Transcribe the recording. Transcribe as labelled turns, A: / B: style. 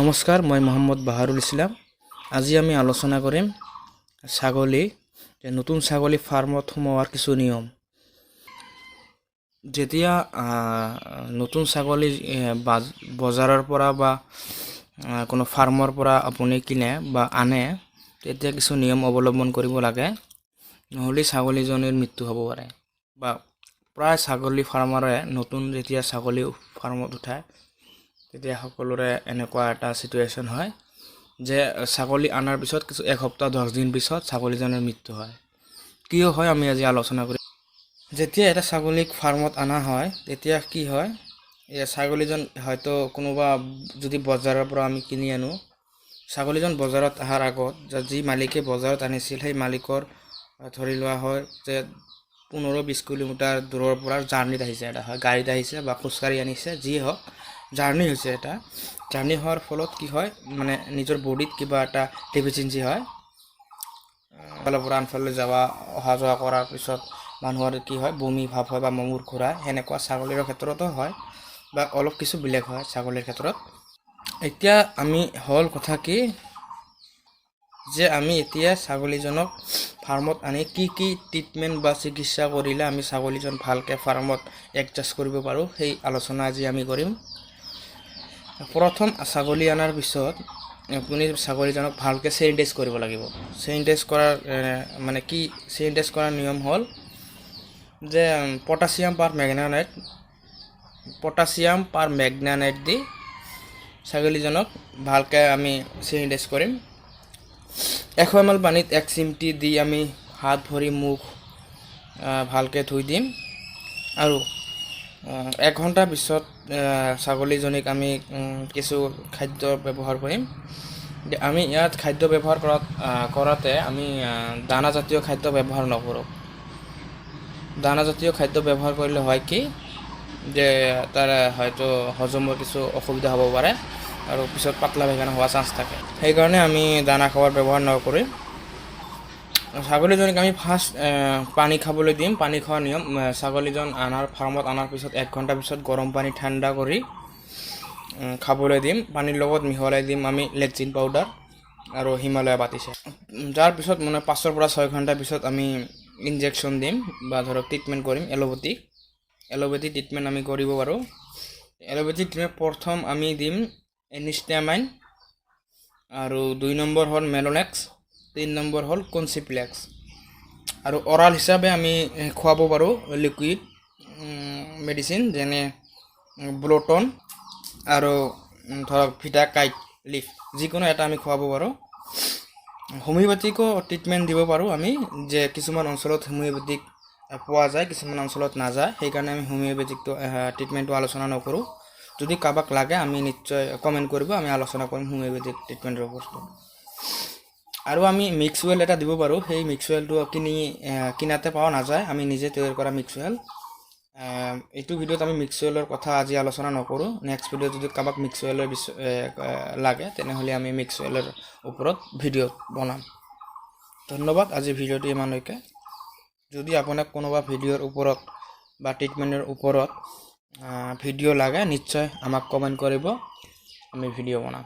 A: নমস্কাৰ, মই মোহাম্মদ বাহাৰুল ইছলাম। আজি আমি আলোচনা কৰিম ছাগলী নতুন ছাগলী ফাৰ্মত সোমোৱাৰ কিছু নিয়ম। যেতিয়া নতুন ছাগলী বজাৰৰ পৰা বা কোনো ফাৰ্মৰ পৰা আপুনি কিনে বা আনে, তেতিয়া কিছু নিয়ম অৱলম্বন কৰিব লাগে, নহ'লে ছাগলীজনীৰ মৃত্যু হ'ব পাৰে। বা প্ৰায় ছাগলী ফাৰ্মাৰে নতুন যেতিয়া ছাগলী ফাৰ্মত উঠায়, তেতিয়া সকলোৰে এনেকুৱা এটা চিটুৱেশ্যন হয় যে ছাগলী অনাৰ পিছত কিছু এসপ্তাহ 10 দিন পিছত ছাগলীজনীৰ মৃত্যু হয়। কিয় হয় আমি আজি আলোচনা কৰিম। যেতিয়া এটা ছাগলীক ফাৰ্মত অনা হয়, তেতিয়া কি হয়, এই ছাগলীজন হয়তো কোনোবা যদি বজাৰৰ পৰা আমি কিনি আনো, ছাগলীজন বজাৰত অহাৰ আগত যি মালিকে বজাৰত আনিছিল, সেই মালিকৰ ধৰি লোৱা হয় যে 15-20 কিলোমিটাৰ দূৰৰ পৰা জাৰ্ণিত আহিছে, এটা হয় গাড়ীত আহিছে বা খোজকাঢ়ি আনিছে, যি হওক জাৰ্ণি হৈছে। এটা জাৰ্ণি হোৱাৰ ফলত কি হয়, মানে নিজৰ বডিত কিবা এটা ডেফিচিয়েঞ্চি হয়। এফালৰ পৰা আনফালে অহা যোৱা কৰাৰ পিছত মানুহৰ কি হয়, বমি ভাৱ হয় বা মূৰ ঘূৰাই, সেনেকুৱা ছাগলীৰ ক্ষেত্ৰতো হয় বা অলপ কিছু বেলেগ হয় ছাগলীৰ ক্ষেত্ৰত। এতিয়া আমি হ'ল কথা কি যে আমি এতিয়া ছাগলীজনক ফাৰ্মত আনি কি ট্ৰিটমেণ্ট বা চিকিৎসা কৰিলে আমি ছাগলীজন ভালকৈ ফাৰ্মত এডজাষ্ট কৰিব পাৰোঁ, সেই আলোচনা আজি আমি কৰিম। প্ৰথম ছাগলী অনাৰ পিছত আপুনি ছাগলীজনক ভালকৈ চেনিটাইজ কৰিব লাগিব। চেনিটাইজ কৰাৰ মানে কি, চেনিটাইজ কৰাৰ নিয়ম হ'ল যে পটাছিয়াম পাৰ মেগনানাইট দি ছাগলীজনক ভালকৈ আমি চেনিটাইজ কৰিম। 100 ml পানীত 1 চিমটি দি আমি হাত ভৰি মুখ ভালকৈ ধুই দিম আৰু 1 ঘণ্টাৰ পিছত ছাগলীজনীক আমি কিছু খাদ্য ব্যৱহাৰ কৰিম। আমি ইয়াত খাদ্য ব্যৱহাৰ কৰাতে আমি দানাজাতীয় খাদ্য ব্যৱহাৰ নকৰোঁ। দানাজাতীয় খাদ্য ব্যৱহাৰ কৰিলে হয় কি যে তাৰ হয়তো হজমৰ কিছু অসুবিধা হ'ব পাৰে আৰু পিছত পাতলা পায়খানা হোৱাৰ চান্স থাকে। সেইকাৰণে আমি দানা খাৱাৰ ব্যৱহাৰ নকৰি ছাগলীজনীক আমি ফাৰ্ষ্ট পানী খাবলৈ দিম। পানী খোৱাৰ নিয়ম, ছাগলীজন ফাৰ্মত অনাৰ পিছত 1 ঘণ্টাৰ পিছত গৰম পানী ঠাণ্ডা কৰি খাবলৈ দিম। পানীৰ লগত মিহলাই দিম আমি লেকটিন পাউডাৰ আৰু হিমালয়া বাতিছে। যাৰ পিছত মানে 5 পৰা 6 ঘণ্টাৰ পিছত আমি ইনজেকশ্যন দিম বা ধৰক ট্ৰিটমেণ্ট কৰিম। এলোপেথিক ট্ৰিটমেণ্ট আমি কৰিব পাৰোঁ। এলোপেথিক ট্ৰিটমেণ্ট প্ৰথম আমি দিম এনিষ্টামাইন, আৰু 2 নম্বৰ হ'ল মেলোনেক্স, 3 নম্বৰ হ'ল কনচিপ্লেক্স, আৰু অৰাল হিচাপে আমি খুৱাব পাৰোঁ লিকুইড মেডিচিন যেনে ব্লটন আৰু ধৰক ভিটাকাইট লিফ, যিকোনো এটা আমি খুৱাব পাৰোঁ। হোমিওপেথিকো ট্ৰিটমেণ্ট দিব পাৰোঁ আমি, যে কিছুমান অঞ্চলত হোমিওপেথিক পোৱা যায়, কিছুমান অঞ্চলত নাযায়, সেইকাৰণে আমি হোমিওপেথিকটো ট্ৰিটমেণ্টটো আলোচনা নকৰোঁ। যদি কাৰোবাক লাগে আমি নিশ্চয় কমেণ্ট কৰিব, আমি আলোচনা কৰিম হোমিওপেথিক ট্ৰিটমেণ্টৰ বস্তু। আৰু আমি মিক্স ৱেল এটা দিব পাৰোঁ। সেই মিক্স ৱেলটো কিনাতে পোৱা নাযায়, আমি নিজে তৈয়াৰ কৰা মিক্স ৱেল। এইটো ভিডিঅ'ত আমি মিক্স ৱেলৰ কথা আজি আলোচনা নকৰোঁ। নেক্সট ভিডিঅ'ত যদি কাৰোবাক মিক্স ৱেলৰ লাগে, তেনেহ'লে আমি মিক্স ৱেলৰ ওপৰত ভিডিঅ' বনাম। ধন্যবাদ। আজি ভিডিঅ'টো ইমানলৈকে। যদি আপোনাক কোনোবা ভিডিঅ'ৰ ওপৰত বা ট্ৰিটমেণ্টৰ ওপৰত ভিডিঅ' লাগে, নিশ্চয় আমাক কমেণ্ট কৰিব, আমি ভিডিঅ' বনাম।